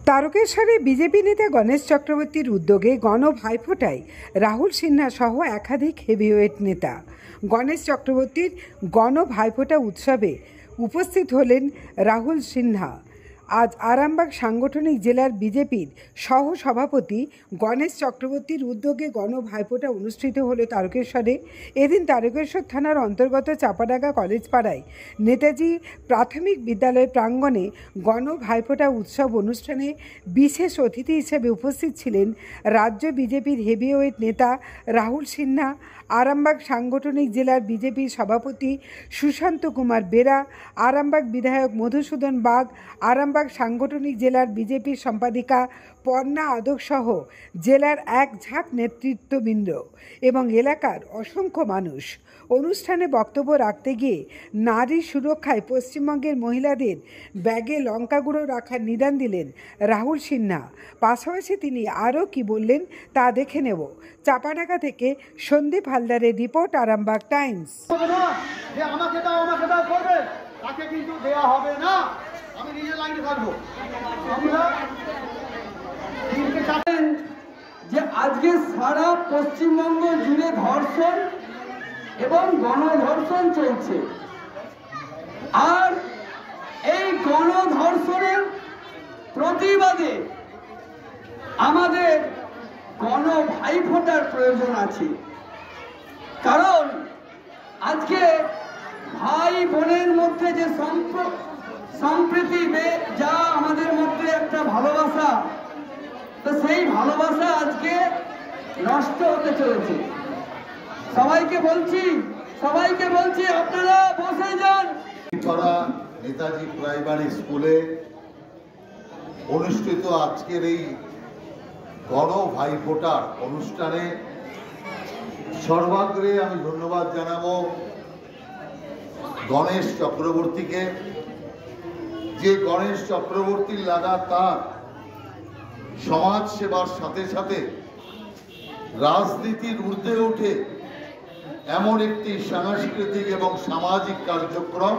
তারকেশ্বরে BJP নেতা গণেশ চক্রবর্তীর উদ্যোগে গণ ভাইফোঁটায় রাহুল সিনহা সহ একাধিক হেভিওয়েট নেতা। গণেশ চক্রবর্তীর গণ ভাইফোঁটা উৎসবে উপস্থিত হলেন রাহুল সিনহা। আজ আরামবাগ সাংগঠনিক জেলার বিজেপির সহ সভাপতি গণেশ চক্রবর্তীর উদ্যোগে গণ ভাইফোঁটা অনুষ্ঠিত হলো তারকেশ্বরে। এদিন তারকেশ্বর থানার অন্তর্গত চাপাডাঙ্গা কলেজ পাড়ায় নেতাজি প্রাথমিক বিদ্যালয় প্রাঙ্গণে গণ ভাইফোঁটা উৎসব অনুষ্ঠানে বিশেষ অতিথি হিসেবে উপস্থিত ছিলেন রাজ্য বিজেপির হেভিওয়েট নেতা রাহুল সিনহা, আরামবাগ সাংগঠনিক জেলার বিজেপির সভাপতি সুশান্ত কুমার বেরা, আরামবাগ বিধায়ক মধুসূদন বাগ, আরামবাগ সাংগঠনিক জেলার বিজেপির সম্পাদিকা পর্ণা আদক সহ জেলার এক ঝাঁক নেতৃত্ববৃন্দ এবং এলাকার অসংখ্য মানুষ। অনুষ্ঠানে বক্তব্য রাখতে গিয়ে নারী সুরক্ষায় পশ্চিমবঙ্গের মহিলাদের ব্যাগে লঙ্কা গুঁড়ো রাখার নিদান দিলেন রাহুল সিনহা। পাশাপাশি তিনি আরও কি বললেন তা দেখে নেব। চাপাডাঙ্গা থেকে সন্দীপ হালদারের রিপোর্ট, আরামবাগ টাইমস। তাকে কিন্তু দেয়া হবে না, আমি নিজে লাইনে থাকবো। যে আজকে সারা পশ্চিমবঙ্গ জুড়ে ধর্ষণ এবং গণধর্ষণ চলছে, আর এই গণধর্ষণের প্রতিবাদে আমাদের গণ ভাইফোঁটার প্রয়োজন আছে। কারণ আজকে ভাই বোনের মধ্যে যে সম্প্রীতি, যা আমাদের মধ্যে একটা ভালোবাসা, তো সেই ভালোবাসা আজকে নষ্ট হতে চলেছে। সবাইকে বলছি আপনারা বসে যান। নেতাজি প্রাইমারি স্কুলে অনুষ্ঠিত আজকের এই গণ ভাইফোঁটার অনুষ্ঠানে সর্বাগ্রে আমি ধন্যবাদ জানাবো গণেশ চক্রবর্তীকে, যে গণেশ চক্রবর্তীর লাগাতার সমাজ সেবার সাথে সাথে রাজনীতির ঊর্ধ্বে উঠে এমন একটি সাংস্কৃতিক এবং সামাজিক কার্যক্রম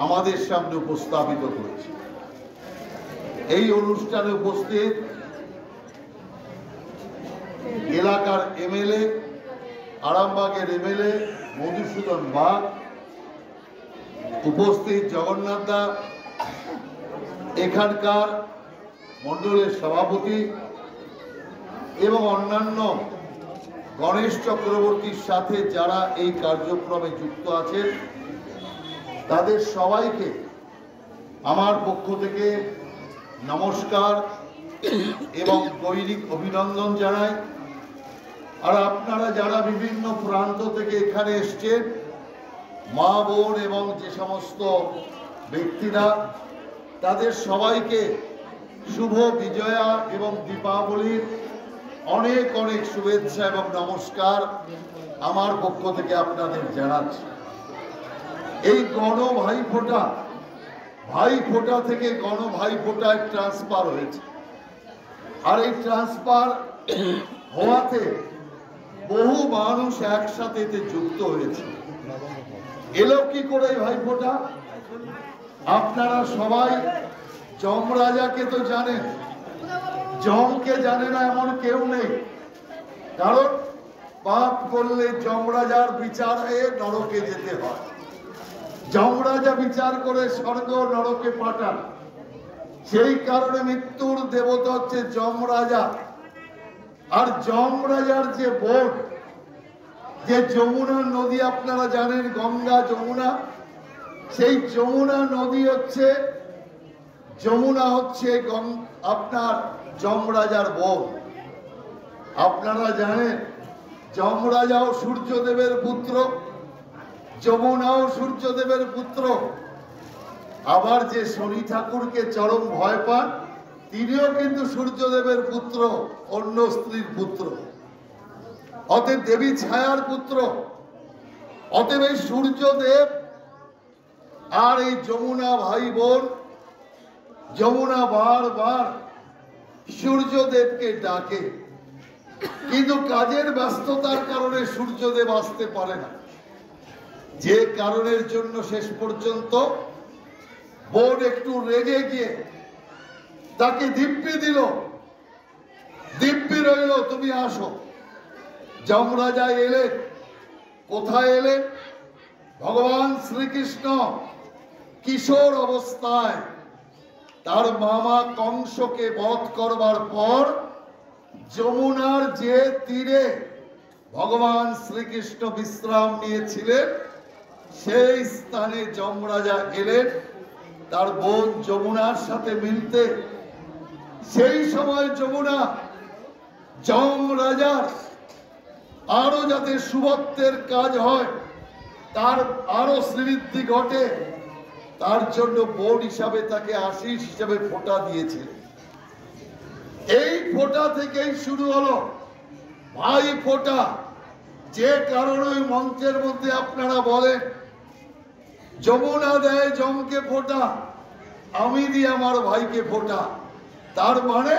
আমাদের সামনে উপস্থাপিত করেছে। এই অনুষ্ঠানে উপস্থিত এলাকার এমএলএ, আরামবাগের এমএলএ মধুসূদন বাগ, উপস্থিত জগন্নাথ দা, এখানকার মণ্ডলের সভাপতি এবং অন্যান্য গণেশ চক্রবর্তীর সাথে যারা এই কার্যক্রমে যুক্ত আছেন, তাদের সবাইকে আমার পক্ষ থেকে নমস্কার এবং গৈরিক অভিনন্দন জানাই। আর আপনারা যারা বিভিন্ন প্রান্ত থেকে এখানে এসছেন, মা বোন এবং যে সমস্ত ব্যক্তিরা, তাদের সবাইকে শুভ বিজয়া এবং দীপাবলির অনেক অনেক শুভেচ্ছা এবং নমস্কার আমার পক্ষ থেকে আপনাদের জানাচ্ছি। এই গণ ভাইফোঁটা থেকে গণ ভাইফোঁটায় ট্রান্সফার হয়েছে, আর এই ট্রান্সফার হওয়াতে বহু মানুষ একসাথে এতে যুক্ত হয়েছে। এলো কি করে ভাইফোঁটা? আপনারা সবাই যমরাজাকে তো জানেন, যমকে জানে না এমন কেউ নেই। কারণ পাপ করলে যমরাজার বিচার হয়ে নরকে যেতে হয়। যমরাজা বিচার করে স্বর্গ নরকে পাঠান। সেই কারণে মৃত্যুর দেবতা হচ্ছে যমরাজা। আর যমরাজার যে বোন, যে যমুনা নদী আপনারা জানেন, গঙ্গা যমুনা, সেই যমুনা নদী হচ্ছে, যমুনা হচ্ছে আপনার যমরাজার বোন। আপনারা জানেন যমরাজাও সূর্যদেবের পুত্র, যমুনাও সূর্যদেবের পুত্র। আবার যে শনি ঠাকুরকে চরম ভয় পান, তিনিও কিন্তু সূর্যদেবের পুত্র, অন্য স্ত্রীর পুত্র, অতএব দেবী ছায়ার পুত্র। অতএব এই সূর্যদেব আর এই যমুনা ভাই বোন। যমুনা বারবার সূর্যদেবকে ডাকে, কিন্তু কাজের ব্যস্ততার কারণে সূর্যদেব আসতে পারে না, যে কারণের জন্য শেষ পর্যন্ত বোন একটু রেগে গিয়ে তাকে দিব্যি দিল, দিব্যি রইল, তুমি আসো। যমরাজা এলেন। কোথায় এলেন? ভগবান শ্রীকৃষ্ণ কিশোর অবস্থায় তার মামা কংসকে বধ করবার পর যমুনার যে তীরে ভগবান শ্রীকৃষ্ণ বিশ্রাম নিয়েছিলেন, সেই স্থানে যমরাজা এলেন তার বোন যমুনার সাথে মিলতে। সেই সময় যমুনা যমরাজার আরো যাতে শুভত্বের কাজ হয়, তার আরো শ্রীবৃদ্ধি ঘটে, তার জন্য বোন হিসাবে তাকে আশীষ হিসাবে ফোঁটা দিয়েছিলেন। এই ফোঁটা থেকেই শুরু হলো ভাই ফোঁটা। যে কারণে ওই মঞ্চের মধ্যে আপনারা বলেন যমুনা দেয় যমকে ফোঁটা, আমি দিই আমার ভাইকে ফোঁটা। তার মানে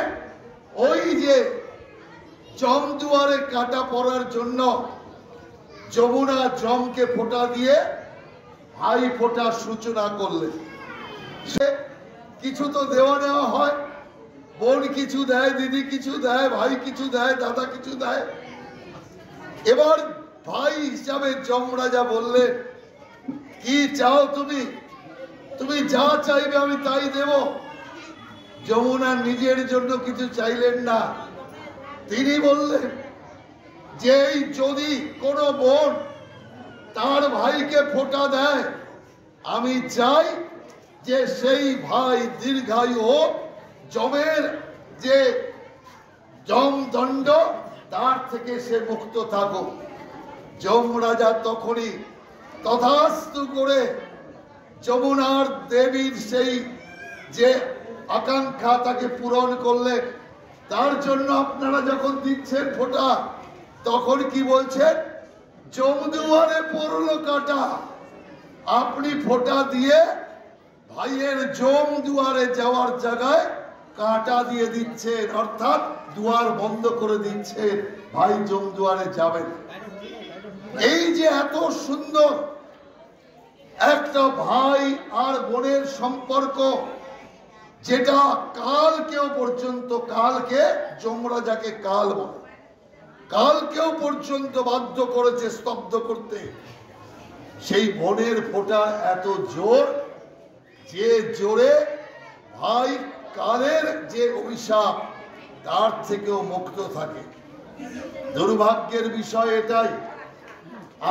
ওই যে যম দুয়ারে কাটা পড়ার জন্য যমুনা যমকে ফোঁটা দিয়ে ভাই ফোঁটার সূচনা করলেন। সে কিছু তো দেওয়া নেওয়া হয়, বোন কিছু দেয়, দিদি কিছু দেয়, ভাই কিছু দেয়, দাদা কিছু দেয়। এবার ভাই হিসাবে যমরাজা বললেন, কি চাও তুমি? তুমি যা চাইবে আমি তাই দেব। যমুনা নিজের জন্য কিছু চাইলেন না। তিনি বললেন যে যদি কোনো বোন তার ভাইকে ফোঁটা দেয়, আমি চাই যে সেই ভাই দীর্ঘায়ু হোক, যমের যে যমদণ্ড তার থেকে সে মুক্ত থাকুক। যমরাজা তখনই তথাস্তু করে যমুনার দেবীর সেই যে আকাঙ্ক্ষা তাকে পূরণ করলেন। তার জন্য আপনারা যখন দিচ্ছেন ফোঁটা, তখন কি বলছেন? যমদুয়ারে পড়লো কাটা। আপনি ফোঁটা দিয়ে ভাইয়ের যম দুয়ারে যাওয়ার জায়গায় কাটা দিয়ে দিচ্ছেন, অর্থাৎ দুয়ার বন্ধ করে দিচ্ছেন, ভাই যম দুয়ারে যাবেন। এই যে এত সুন্দর একটা ভাই আর বোনের সম্পর্ক, যেটা কালকেও পর্যন্ত, কালকে যমরাজাকে কাল বলে, কালকেও পর্যন্ত বাধ্য করেছে স্তব্ধ করতে। সেই বোনের ফোঁটা এত জোর, যে জোরে ভাই কালের যে অভিশাপ তার থেকেও মুক্ত থাকে। দুর্ভাগ্যের বিষয় এটাই,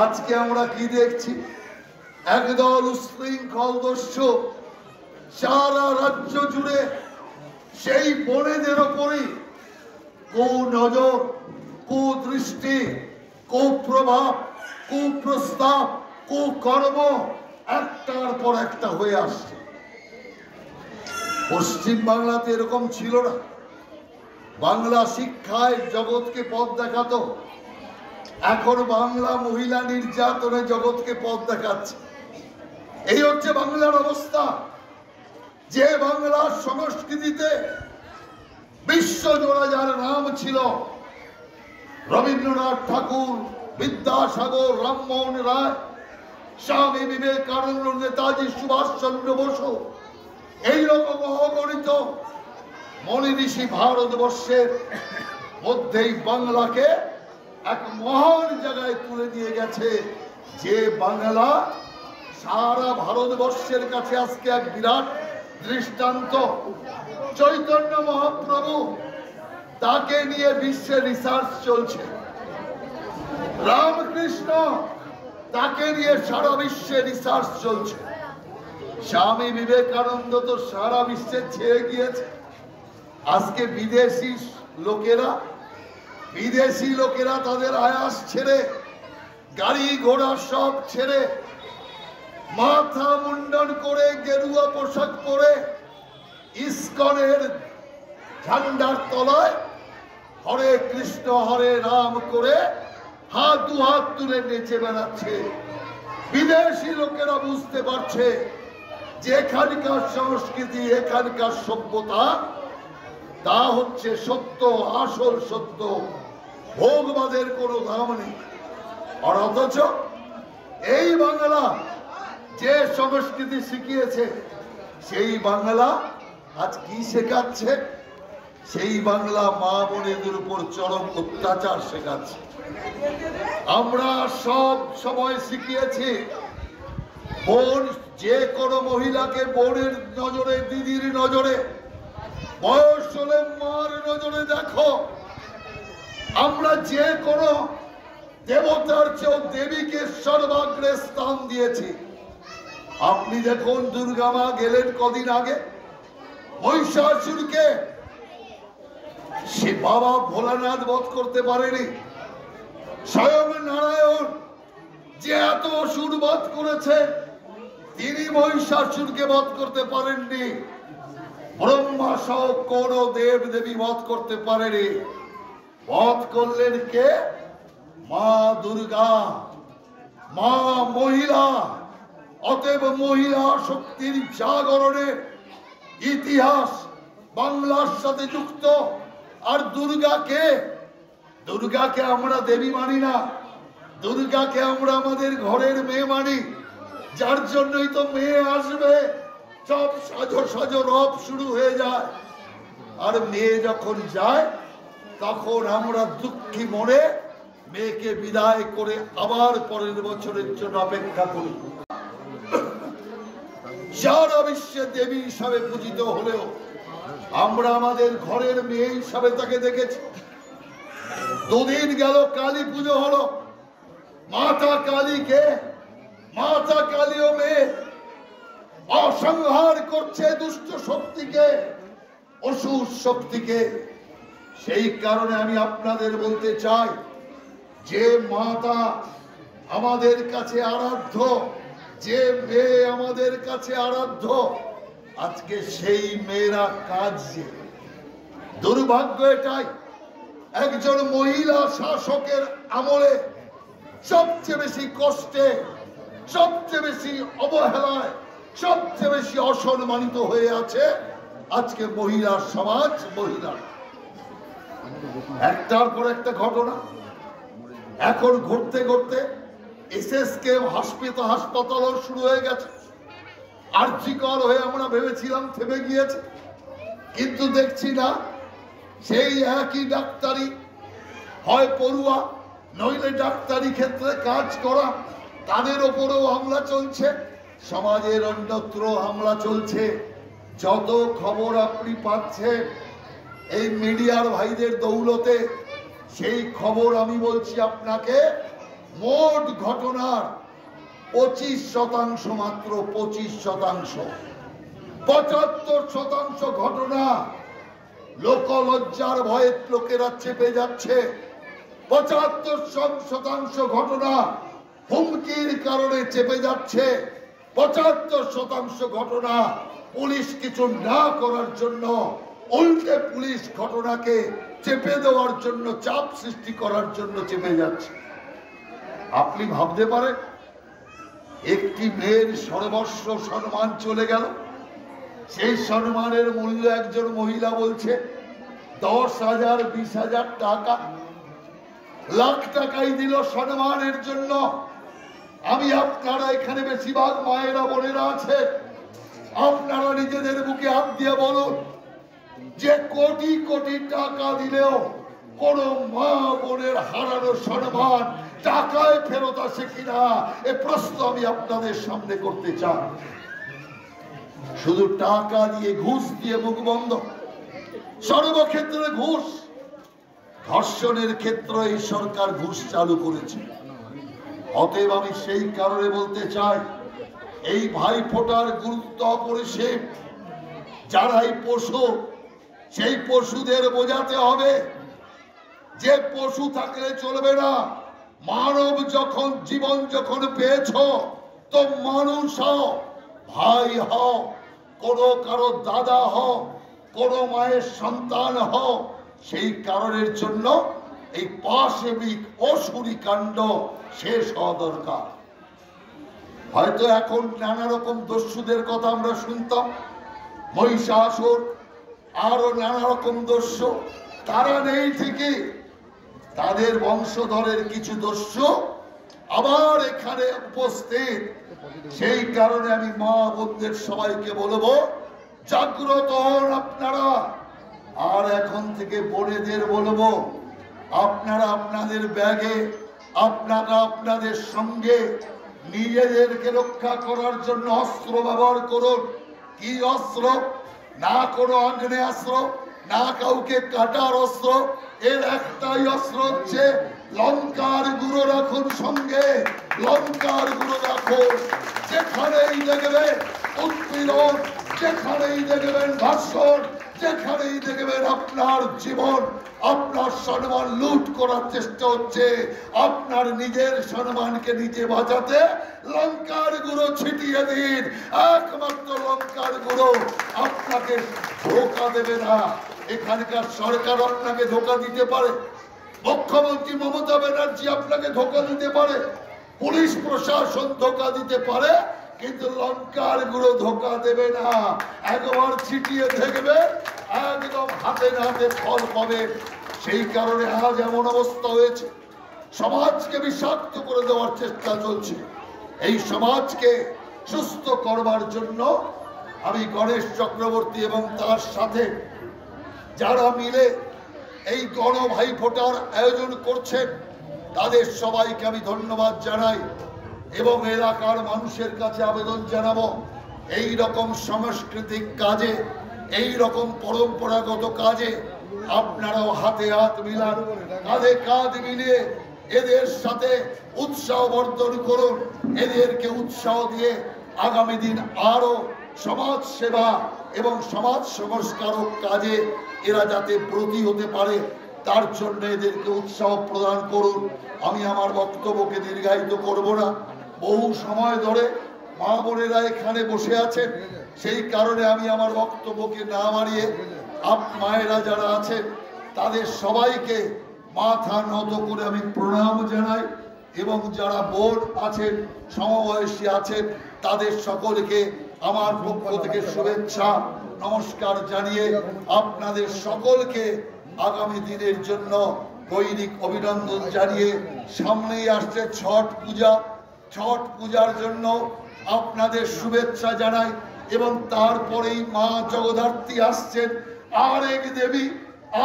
আজকে আমরা কি দেখছি? একদল উশৃঙ্খল দস্যু সারা রাজ্য জুড়ে সেই বোনেদের ওপরই কুনজর, কুদৃষ্টি, কুপ্রভাব, কুপ্রস্তাব, কুকর্ম একটার পর একটা হয়ে আসছে। পশ্চিম বাংলাতে এরকম ছিল না। বাংলা শিক্ষায় জগৎকে পথ দেখাতো, এখন বাংলা মহিলা নির্যাতনে জগৎকে পথ দেখাচ্ছে। এই হচ্ছে বাংলার অবস্থা। যে বাংলার সংস্কৃতিতে বিশ্বজোড়া যার নাম ছিল রবীন্দ্রনাথ ঠাকুর, বিদ্যাসাগর, রামমোহন রায়, স্বামী বিবেকানন্দ, নেতাজি সুভাষচন্দ্র বসু, এইরকম অগণিত মনি ঋষি ভারতবর্ষের মধ্যেই বাংলাকে এক মহান জায়গায় তুলে দিয়ে গেছে। যে বাংলা সারা ভারতবর্ষের কাছে আজকে এক বিরাট দৃষ্টান্ত। চৈতন্য মহাপ্রভু, তাকে নিয়ে বিশ্বে রিসার্চ চলছে। রামকৃষ্ণ, তাকে নিয়ে সারা বিশ্বে রিসার্চ চলছে। স্বামী বিবেকানন্দ তো সারা বিশ্বে ছেয়ে গিয়েছে। আজকে বিদেশি লোকেরা তাদের আয়াস ছেড়ে, গাড়ি ঘোড়া সব ছেড়ে, মাথা মুন্ডন করে, গেরুয়া পোশাক পরে, ইস্কনের ঝান্ডার তলায় হরে কৃষ্ণ হরে রাম করে হাত দু হাত তুলে নেচে বেড়াচ্ছে। বিদেশি লোকেরা বুঝতে পারছে যে এখানকার সংস্কৃতি, এখানকার সভ্যতা, তা হচ্ছে সত্য, আসল সত্য, ভোগবাদের কোনো দাম নেই। আর অথচ এই বাংলা যে সংস্কৃতি শিখিয়েছে, সেই বাংলা আজ কি শেখাচ্ছে? সেই বাংলা মা বোনেদের উপর চরম অত্যাচার শেখাচ্ছে। আমরা সব সময় শিখিয়েছি বোন, যে কোনো মহিলাকে বোনের নজরে, দিদির নজরে, বয়স হলে মার নজরে দেখো। আমরা যে কোনো দেবতার চেয়েও দেবীকে সর্বাগ্রে স্থান দিয়েছি। আপনি দেখুন, দুর্গা মা গেলেন কদিন আগে, মহিষাসুরকে সে বাবা ভোলানাথ বধ করতে পারেনি। স্বয়ং নারায়ণ যে এত অসুর বধ করেছে, তিনি মহিষাসুরকে বধ করতে পারেননি। ব্রহ্মা সহ কোন দেব দেবী বধ করতে পারেনি। বধ করলেন কে? মা দুর্গা, মা মহিলা। অতএব মহিলা শক্তির জাগরণের ইতিহাস বাংলার সাথে যুক্ত। আর দুর্গাকে, দুর্গাকে আমরা দেবী মানি না, দুর্গাকে আমরা আমাদের ঘরের মেয়ে মানি। যার জন্যই তো মেয়ে আসবে সব সাজো সাজো রব শুরু হয়ে যায়। আর মেয়ে যখন যায় তখন আমরা দুঃখী মনে মেয়েকে বিদায় করে আবার পরের বছরের জন্য অপেক্ষা করি। সারা বিশ্বে দেবী হিসাবে পূজিত হলেও আমরা আমাদের ঘরের মেয়ে হিসাবে তাকে দেখেছি। দুদিন গেল কালী পুজো হলো। মাতা কালীকে, মাতা কালীও মেয়ে, অসংহার করছে দুষ্ট শক্তিকে, অসুর শক্তিকে। সেই কারণে আমি আপনাদের বলতে চাই, যে মাতা আমাদের কাছে আরাধ্য, যে মেয়ে আমাদের কাছে আরাধ্য, আজকে সেই মেয়েরা কাঁদছে। দুর্ভাগ্য এটাই, একজন মহিলা শাসকের আমলে সবচেয়ে বেশি কষ্টে, সবচেয়ে বেশি অবহেলায়, সবচেয়ে বেশি অসম্মানিত হয়ে আছে আজকে মহিলা সমাজ। মহিলা একটার পর একটা ঘটনা এখন ঘটতে ঘটতে এসএসকে হাসপাতালও শুরু হয়ে গেছে। আর্যিকর হয়ে আমরা ভেবেছিলাম থেমে গিয়েছে, কিন্তু দেখছি না। সেই একই ডাক্তারি, হয় পড়ুয়া নইলে ডাক্তারি ক্ষেত্রে কাজ করা, তাদের ওপরেও হামলা চলছে, সমাজের অন্যত্র হামলা চলছে। যত খবর আপনি পাচ্ছেন এই মিডিয়ার ভাইদের দৌলতে, সেই খবর আমি বলছি আপনাকে, মোট ঘটনার 25% মাত্র 25%। 75% ঘটনা লোকলজ্জার ভয়ে লোকেরা চেপে যাচ্ছে। 75% ঘটনা হুমকির কারণে চেপে যাচ্ছে। 75% ঘটনা পুলিশ কিছু না করার জন্য, উল্টে পুলিশ ঘটনাকে চেপে দেওয়ার জন্য, চাপ সৃষ্টি করার জন্য চেপে যাচ্ছে। আপনি ভাবতে পারেন, একটি মেয়ের সর্বস্ব সম্মান চলে গেল। সেই সম্মানের মূল্য একজন মহিলা বলছে 10,000, 20,000 টাকা, লাখ টাকাই দিল সম্মানের জন্য। আমি আপনারা এখানে বেশিরভাগ মায়েরা বোনেরা আছে, আপনারা নিজেদের বুকে হাত দিয়ে বলুন যে কোটি কোটি টাকা দিলেও কোন মা বোনের হারানো সম্মান টাকায় ফেরত আসে কিনা, এ প্রশ্ন আমি আপনাদের সামনে করতে চাই। শুধু টাকা দিয়ে, ঘুষ দিয়ে মুখ বন্ধ। সর্বক্ষেত্রে ঘুষ। ধর্ষণের ক্ষেত্রে এই সরকার ঘুষ চালু করেছে। অতএব আমি সেই কারণে বলতে চাই, এই ভাইফোঁটার গুরুত্ব অপরিসীম। যারাই পশু, সেই পশুদের বোঝাতে হবে যে পশু থাকলে চলবে না। মানব যখন জীবন যখন পেয়েছ, তো মানুষ হও, ভাই হও, কোনো কারো দাদা হও, কোনো মায়ের সন্তান হও। সেই কারণের জন্য এই পাশবিক অসুরি কাণ্ড শেষ হওয়া দরকার। হয়তো এখন নানা রকম দস্যুদের কথা আমরা শুনতাম, মহিষাসুর, আরো নানা রকম দস্যু, তারা নেই ঠিকই, তাদের বংশধরের কিছু দস্যু আবার এখানে উপস্থিত। সেই কারণে আমি মা বোনদের সবাইকে বলবো, জাগ্রত হন আপনারা। আর এখন থেকে বোনেদের বলবো, আপনারা আপনাদের ব্যাগে, আপনারা আপনাদের সঙ্গে নিজেদেরকে রক্ষা করার জন্য অস্ত্র ব্যবহার করুন। কি অস্ত্র? না কোনো আগ্নেয়াস্ত্র, না কাউকে কাটার অস্ত্র, এর একটাই অস্ত্র হচ্ছে লঙ্কার গুঁড়ো রাখুন সঙ্গে, লঙ্কার গুঁড়ো রাখুন। যেখানেই দেখবেন উৎপীড়ন, যেখানেই দেখবেন ধর্ষণ, যেখানেই দেখবেন আপনার জীবন, আপনার সম্মান লুট করার চেষ্টা হচ্ছে, আপনার নিজের সম্মানকে নিজে বাঁচাতে লঙ্কার গুঁড়ো ছিটিয়ে দিন। একমাত্র লঙ্কার গুঁড়ো আপনাকে ধোঁকা দেবে না। এখানকার সরকার আপনাকে ধোঁকা দিতে পারে, মুখ্যমন্ত্রী মমতা ব্যানার্জি আপনাকে ধোঁকা দিতে পারে, পুলিশ প্রশাসন ধোঁকা দিতে পারে, কিন্তু লঙ্কার গুঁড়ো ধোঁকা দেবে না। একবার ছিটিয়ে দেখবে, একদম হাতে নাতে ফল পাবে। সেই কারণে আজ এমন অবস্থা হয়েছে, সমাজকে বিষাক্ত করে দেওয়ার চেষ্টা চলছে। এই সমাজকে সুস্থ করবার জন্য আমি গণেশ চক্রবর্তী এবং তার সাথে যারা মিলে এই গণ ভাইফোঁটার আয়োজন করছেন, তাদের সবাইকে আমি ধন্যবাদ জানাই এবং এলাকার মানুষের কাছে আবেদন জানাবো, এই রকম সাংস্কৃতিক কাজে, এই রকম পরম্পরাগত কাজে আপনারাও হাতে হাত মিলান, কাঁধে কাঁধ মিলিয়ে এদের সাথে উৎসাহ বর্ধন করুন। এদেরকে উৎসাহ দিয়ে আগামী দিন আরো সমাজ সেবা এবং সমাজ সংস্কারক কাজে এরা যাতে ব্রতী হতে পারে, তার জন্য এদেরকে উৎসাহ প্রদান করুন। আমি আমার বক্তব্যকে দীর্ঘায়িত করব না। বহু সময় ধরে মা বোনেরা এখানে বসে আছেন, সেই কারণে আমি আমার বক্তব্যকে না বাড়িয়ে মায়েরা যারা আছেন তাদের সবাইকে মাথা নত করে আমি প্রণাম জানাই এবং যারা বোন আছেন, সমবয়সী আছেন, তাদের সকলকে আমার পক্ষ থেকে শুভেচ্ছা নমস্কার জানিয়ে আপনাদের সকলকে আগামী দিনের জন্য দৈনিক অভিনন্দন জানিয়ে, সামনেই আসছে ছট পূজা, ছট পূজার জন্য আপনাদের শুভেচ্ছা জানাই এবং তারপরেই মা জগদ্ধাত্রী আসছেন, আর এক দেবী,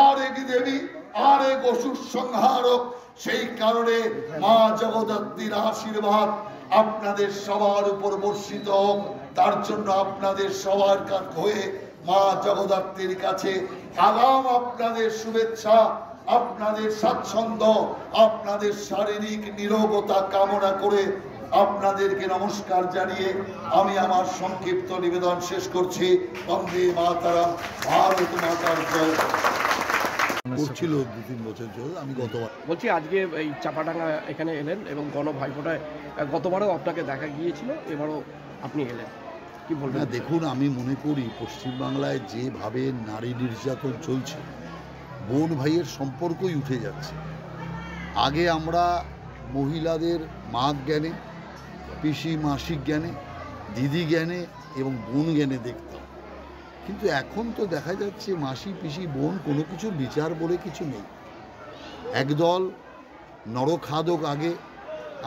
আর এক দেবী, আর এক অসুর সংহারক। সেই কারণে মা জগদ্ধাত্রীর আশীর্বাদ আপনাদের সবার উপর বর্ষিত হোক, তার জন্য আপনাদের সবার হয়ে মা জগদ্ধাত্রীর কাছে আগাম আপনাদের শুভেচ্ছা, আপনাদের স্বাচ্ছন্দ্য, আপনাদের শারীরিক নিরোগতা কামনা করে আপনাদেরকে নমস্কার জানিয়ে আমি আমার সংক্ষিপ্ত নিবেদন শেষ করছি। বন্দে মাতারাম, ভারত মাতার জয়। করছিল 2-3 বছর ধরে। আমি গতবার বলছি আজকে এই চাপাডাঙ্গা এখানে এলেন এবং গণ ভাইফোঁটায় গতবারও আপনাকে দেখা গিয়েছিল, এবারও আপনি এলেন, কি বলবেন? না, দেখুন, আমি মনে করি পশ্চিমবাংলায় যেভাবে নারী নির্যাতন চলছে, বোন ভাইয়ের সম্পর্কই উঠে যাচ্ছে। আগে আমরা মহিলাদের মা জ্ঞানে, পিসি মাসিক জ্ঞানে, দিদি জ্ঞানে এবং বোন জ্ঞানে দেখতাম, কিন্তু এখন তো দেখা যাচ্ছে মাসি পিসি বোন কোনো কিছুর বিচার বলে কিছু নেই। একদল নরখাদক আগে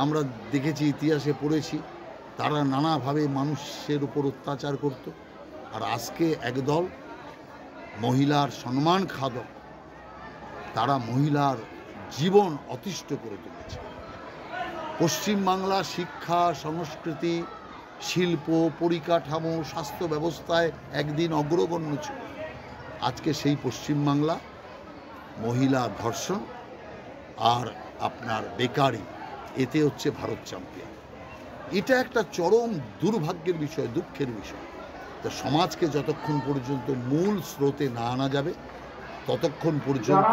আমরা দেখেছি, ইতিহাসে পড়েছি, তারা নানাভাবে মানুষের উপর অত্যাচার করত, আর আজকে একদল মহিলার সম্মান খাদক, তারা মহিলার জীবন অতিষ্ঠ করে তুলেছে। পশ্চিমবাংলা শিক্ষা, সংস্কৃতি, শিল্প, পরিকাঠামো, স্বাস্থ্য ব্যবস্থায় একদিন অগ্রগণ্য ছিল। আজকে সেই পশ্চিমবাংলা মহিলা ধর্ষণ আর আপনার বেকারি, এতে হচ্ছে ভারত চ্যাম্পিয়ন। এটা একটা চরম দুর্ভাগ্যের বিষয়, দুঃখের বিষয়। তো সমাজকে যতক্ষণ পর্যন্ত মূল স্রোতে না আনা যাবে, ততক্ষণ পর্যন্ত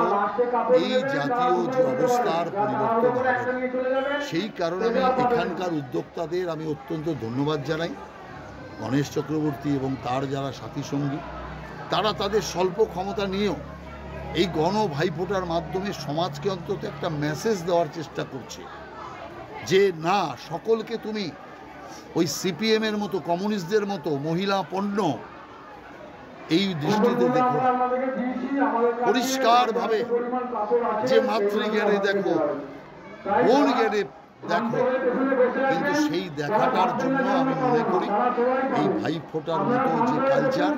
এই জাতীয় যে অবস্থার পরিবর্তন হবে। সেই কারণে আমি এখানকার উদ্যোক্তাদের আমি অত্যন্ত ধন্যবাদ জানাই। গণেশ চক্রবর্তী এবং তার যারা সাথী সঙ্গী, তারা তাদের স্বল্প ক্ষমতা নিয়েও এই গণ ভাইফোঁটার মাধ্যমে সমাজকে অন্তত একটা মেসেজ দেওয়ার চেষ্টা করছে যে না, সকলকে তুমি ওই সিপিএমের মতো, কমিউনিস্টদের মতো মহিলা পণ্য এই দৃষ্টিতে দেখো, পরিষ্কারভাবে যে মাতৃজ্ঞানে দেখো, বোন জ্ঞানে দেখো, কিন্তু সেই দেখাটার জন্য আমি মনে করি এই ভাইফোঁটার মতো যে কালচার,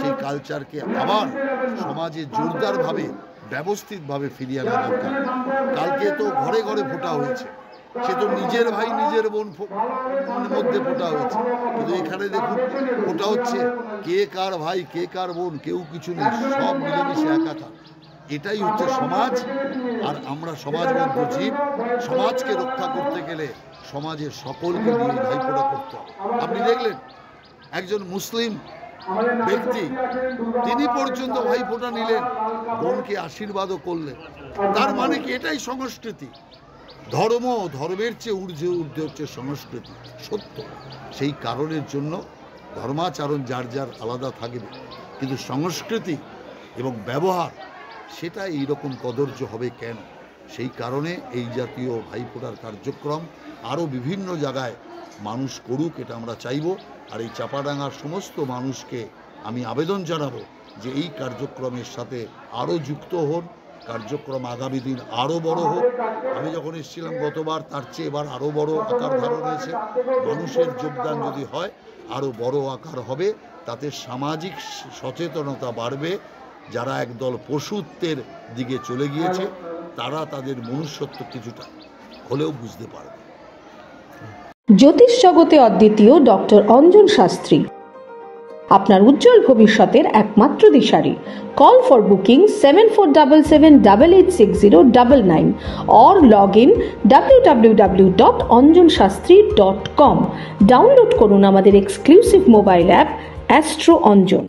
সেই কালচারকে আবার সমাজে জোরদারভাবে ব্যবস্থিতভাবে ফিরিয়ে আনা দরকার। কালকে তো ঘরে ঘরে ফোঁটা হয়েছে, সে তো নিজের ভাই নিজের বোন মধ্যে ফোঁটা হয়েছে, কিন্তু এখানে দেখুন ফোঁটা হচ্ছে কে কার ভাই কে কার বোন কেউ কিছু নেই, সব মিলেমিশে একাকার। এটাই হচ্ছে সমাজ। আর আমরা সমাজবদ্ধ জীব, সমাজকে রক্ষা করতে গেলে সমাজের সকলকে নিয়ে ভাইফোঁটা করতে হবে। আপনি দেখলেন একজন মুসলিম ব্যক্তি তিনি পর্যন্ত ভাইফোঁটা নিলেন, বোনকে আশীর্বাদও করলেন। তার মানে কি এটাই সংস্কৃতি। ধর্মের চেয়ে ঊর্ধ্বে হচ্ছে সংস্কৃতি, সত্য। সেই কারণের জন্য ধর্মাচরণ যার যার আলাদা থাকবে, কিন্তু সংস্কৃতি এবং ব্যবহার সেটা এইরকম কদর্য হবে কেন? সেই কারণে এই জাতীয় ভাইফোঁটার কার্যক্রম আরও বিভিন্ন জায়গায় মানুষ করুক, এটা আমরা চাইব। আর এই চাপাডাঙ্গার সমস্ত মানুষকে আমি আবেদন জানাবো যে এই কার্যক্রমের সাথে আরও যুক্ত হন, কার্যক্রম আগামী দিন আরও বড় হোক। আমি যখন এসেছিলাম গতবার তার চেয়ে এবার আরও বড় আকার ধারণ হয়েছে। মানুষের যোগদান যদি হয় আরও বড় আকার হবে, তাতে সামাজিক সচেতনতা বাড়বে। যারা একদল পশুত্বের দিকে চলে গিয়েছে তারা তাদের মনুষ্যত্ব কিছুটা হলেও বুঝতে পারবে। জ্যোতিষ জগতে অদ্বিতীয় ডক্টর অঞ্জন শাস্ত্রী, আপনার উজ্জ্বল ভবিষ্যতের একমাত্র দিশারি। Call for booking 7477886099 or log in www.anjanshastri.com। Download করুন আমাদের exclusive mobile app astro Anjan.